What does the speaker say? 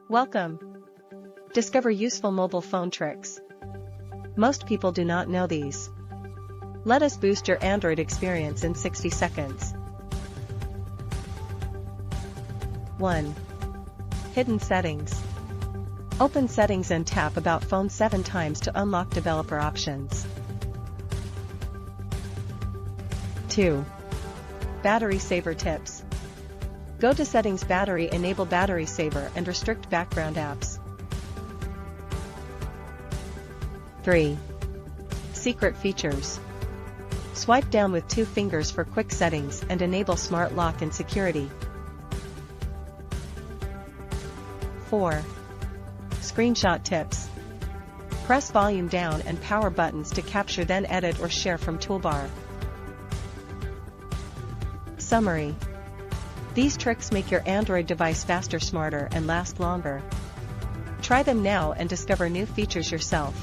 Welcome. Discover useful mobile phone tricks. Most people do not know these. Let us boost your Android experience in 60 seconds. 1. Hidden settings. Open Settings and tap About Phone 7 times to unlock developer options. 2. Battery saver tips. Go to Settings, Battery, enable Battery Saver and restrict background apps. 3. Secret features. Swipe down with 2 fingers for quick settings and enable Smart Lock and security. 4. Screenshot tips. Press volume down and power buttons to capture, then edit or share from toolbar. Summary. These tricks make your Android device faster, smarter, and last longer. Try them now and discover new features yourself.